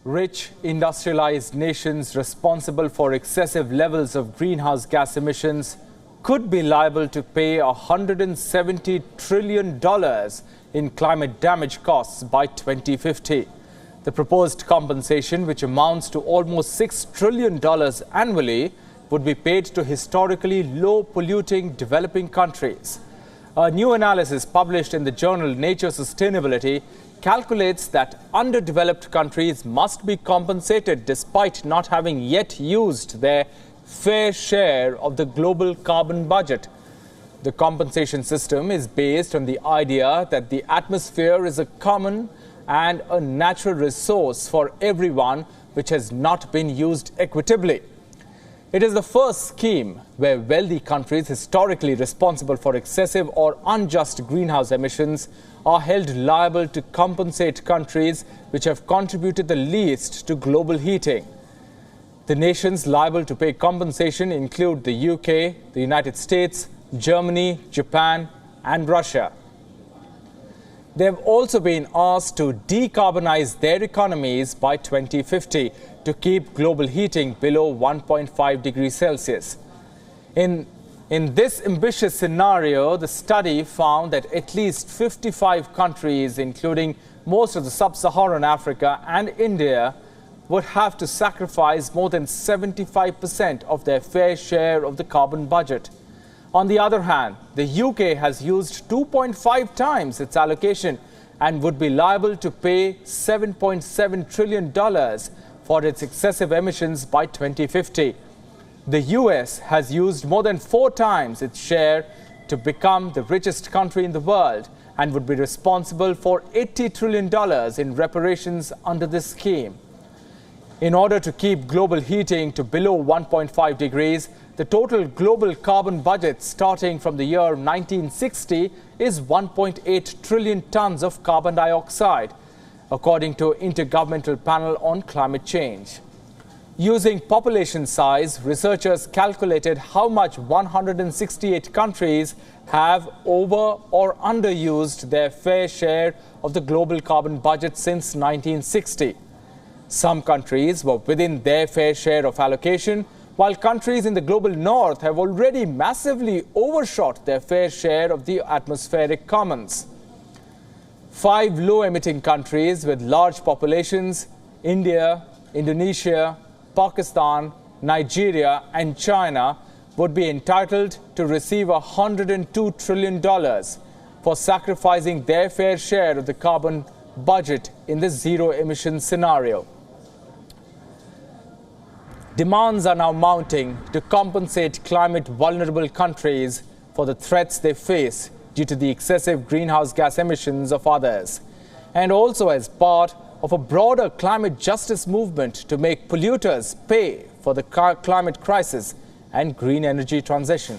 Rich, industrialized nations responsible for excessive levels of greenhouse gas emissions could be liable to pay $170 trillion in climate damage costs by 2050. The proposed compensation, which amounts to almost $6 trillion annually, would be paid to historically low-polluting developing countries. A new analysis published in the journal Nature Sustainability calculates that underdeveloped countries must be compensated despite not having yet used their fair share of the global carbon budget. The compensation system is based on the idea that the atmosphere is a common and a natural resource for everyone which has not been used equitably. It is the first scheme where wealthy countries historically responsible for excessive or unjust greenhouse emissions are held liable to compensate countries which have contributed the least to global heating. The nations liable to pay compensation include the UK, the United States, Germany, Japan, and Russia. They have also been asked to decarbonize their economies by 2050 to keep global heating below 1.5 degrees Celsius. In this ambitious scenario, the study found that at least 55 countries, including most of the sub-Saharan Africa and India, would have to sacrifice more than 75% of their fair share of the carbon budget. On the other hand, the UK has used 2.5 times its allocation and would be liable to pay $7.7 trillion for its excessive emissions by 2050. The US has used more than 4 times its share to become the richest country in the world and would be responsible for $80 trillion in reparations under this scheme. In order to keep global heating to below 1.5 degrees, the total global carbon budget starting from the year 1960 is 1.8 trillion tons of carbon dioxide, according to Intergovernmental Panel on Climate Change. Using population size, researchers calculated how much 168 countries have over or underused their fair share of the global carbon budget since 1960. Some countries were within their fair share of allocation, while countries in the global north have already massively overshot their fair share of the atmospheric commons. 5 low-emitting countries with large populations, India, Indonesia, Pakistan, Nigeria and China, would be entitled to receive $102 trillion for sacrificing their fair share of the carbon budget in the zero-emission scenario. Demands are now mounting to compensate climate-vulnerable countries for the threats they face due to the excessive greenhouse gas emissions of others, and also as part of a broader climate justice movement to make polluters pay for the climate crisis and green energy transition.